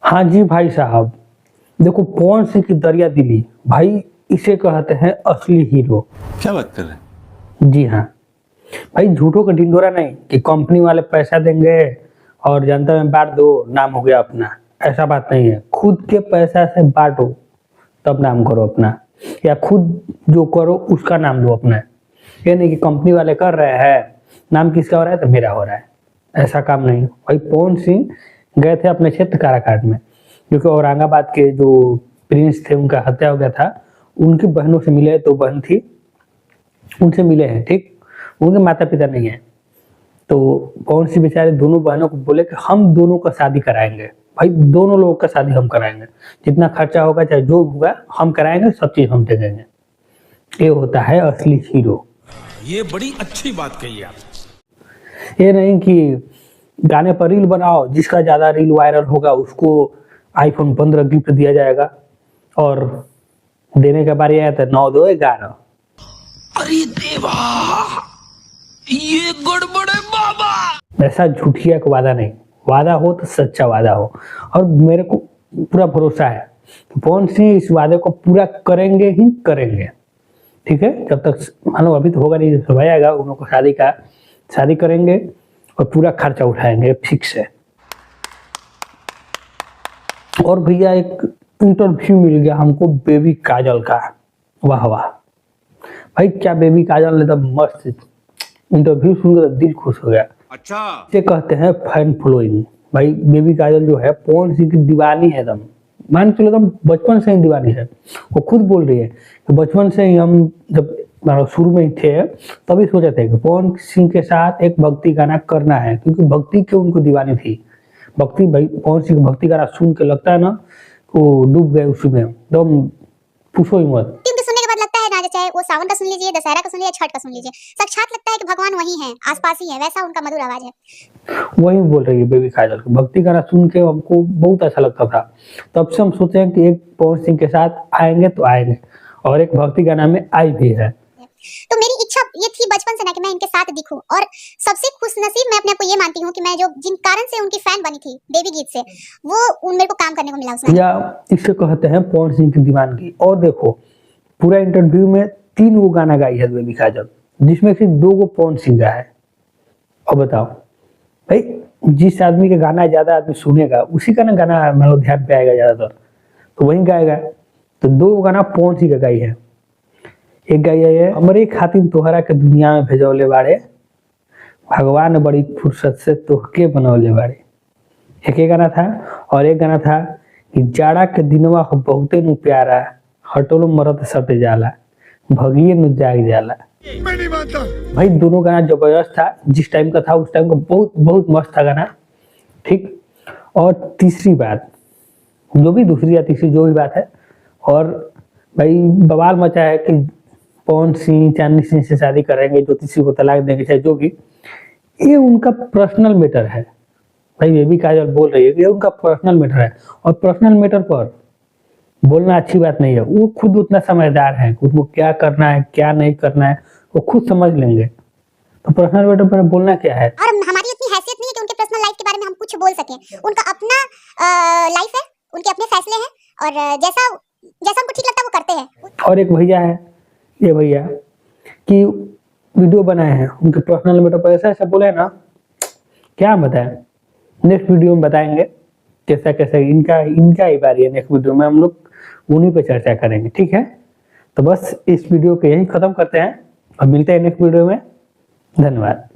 हाँ जी भाई साहब, देखो पवन सिंह की दरिया दिली भाई, इसे कहते हैं असली हीरो। क्या बात कर रहे हैं? जी हाँ भाई, झूठों का ढिंडोरा नहीं कि कंपनी वाले पैसा देंगे और जनता में बांट दो, नाम हो गया अपना। ऐसा बात नहीं है, खुद के पैसा से बांटो तब नाम करो अपना, या खुद जो करो उसका नाम दो अपना। ये नहीं कि कंपनी वाले कर रहे हैं, नाम किसका हो रहा है तो मेरा हो रहा है। ऐसा काम नहीं भाई। पवन सिंह गए थे अपने क्षेत्र काराकाट में, जो कि औरंगाबाद के जो प्रिंस थे उनका हत्या हो गया था, उनकी बहनों से मिले। तो बहन थी, उनसे मिले हैं, ठीक। उनके माता पिता नहीं है। तो पवन सिंह बेचारे दोनों बहनों को बोले कि हम दोनों का शादी कराएंगे भाई, दोनों लोगों का शादी हम कराएंगे, जितना खर्चा होगा चाहे जो होगा हम कराएंगे, सब चीज हम दे देंगे। ये होता है असली हीरो। ये बड़ी अच्छी बात कही आप। ये नहीं कि गाने पर रील बनाओ, जिसका ज्यादा रील वायरल होगा उसको iPhone 15 गिफ्ट दिया जाएगा, और देने के बारे आया तो 9 दो 11। अरे देवा, ये गड़बड़ है बाबा। ऐसा झूठिया का वादा नहीं, वादा हो तो सच्चा वादा हो। और मेरे को पूरा भरोसा है कि पवन सिंह इस वादे को पूरा करेंगे ही करेंगे, ठीक है। जब तक मान लो अभी तो होगा नहीं, जब समय आएगा उन लोगों को शादी करेंगे और पूरा खर्चा उठाएंगे, फिक्स है। और भैया एक इंटरव्यू मिल गया हमको बेबी काजल का, वाह वाह भाई, क्या बेबी काजल ने तो मस्त इंटरव्यू सुनकर दिल खुश हो गया। अच्छा, इसे कहते हैं फैन फॉलोइंग। भाई बेबी काजल जो है पवन सिंह की दीवानी है, एकदम मान के चलो एकदम बचपन से ही दीवानी है। वो खुद बोल रही है कि बचपन से ही हम जब शुरू में ही थे तभी सोचे थे कि पवन सिंह के साथ एक भक्ति गाना करना है, क्योंकि भक्ति की उनको दीवानी थी। भक्ति भाई, पवन सिंह भक्ति गाना सुन के लगता है ना वो डूब गए उसी में, एकदम पूछो ही मत। सुनने के बाद लगता है ना, चाहे वो सावन का सुन लीजिए, दशहरा का सुन लीजिए, छठ का सुन लीजिए, साक्षात लगता है कि भगवान वही है, आसपास ही है, वैसा उनका मधुर आवाज है। वही बोल रही है बेबी काजल। भक्ति गाना सुन के हमको बहुत अच्छा लगता था, तब से हम सोचे हैं कि एक पवन सिंह के साथ आएंगे तो आएंगे, और एक भक्ति गाना में आई भी है। तो मेरी इच्छा ये थी बचपन से ना कि मैं इनके साथ दिखूं, और सबसे खुशनसीब मैं अपने आप को ये मानती हूँ कि मैं जो जिन कारण से उनकी फैन बनी थी देवी गीत से, वो मेरे को काम करने को मिला उसमें। या इसे कहते हैं पवन सिंह की दीवानगी। और देखो पूरा इंटरव्यू में 3 वो गाना गाई है बेबी काजल, जिसमें से 2 को पवन सिंह गाया है। और बताओ भाई, जिस आदमी का गाना ज्यादा आदमी सुनेगा उसी का ना गाना मतलब ध्यान पे आएगा ज्यादातर, तो वही गाएगा। तो 2 गाना पवन सिंह का गाई है। एक गाई है हमरे खातिर तोहरा के दुनिया में भेजौले बाड़े, भगवान बड़ी फुर्सत से तोहके बनौले बाड़े। एक गाना था। और एक गाना था कि जाड़ा के दिनवा हो बहुते नु प्यारा, हटोलो मरत सटे जाला, भगिए नु जाग जाला। मैं नहीं मानता भाई दोनों गाना जबरदस्त था, जिस टाइम का था उस टाइम का बहुत बहुत मस्त था गाना, ठीक। और तीसरी बात, जो भी दूसरी या तीसरी जो भी बात है, और भाई बवाल मचा है कि पवन सिंह चांदनी सिंह से शादी करेंगे, ज्योतिषी को तलाक देंगे, चाहे जो भी, ये उनका पर्सनल मैटर है। भाई बेबी काजल बोल रही है कि ये उनका पर्सनल मैटर है, और पर्सनल मैटर पर बोलना अच्छी बात नहीं है। वो खुद उतना समझदार है, उनको क्या करना है क्या नहीं करना है वो खुद समझ लेंगे। तो पर्सनल मैटर पर बोलना क्या है। और हमारी इतनी हैसियत नहीं है कि उनके पर्सनल लाइफ के बारे में हम कुछ बोल सकें। उनका अपना लाइफ है, उनके अपने फैसले हैं, और जैसा उनको ठीक लगता है वो करते हैं। और एक भैया है, ये भैया कि वीडियो बनाए हैं उनके पर्सनल मैटर पर, ऐसा ऐसा बोले ना, क्या बताएं। नेक्स्ट वीडियो में बताएंगे कैसा कैसा इनका ही बारी है। नेक्स्ट वीडियो में हम लोग उन्हीं पे चर्चा करेंगे, ठीक है। तो बस इस वीडियो को यही खत्म करते हैं और मिलते हैं नेक्स्ट वीडियो में। धन्यवाद।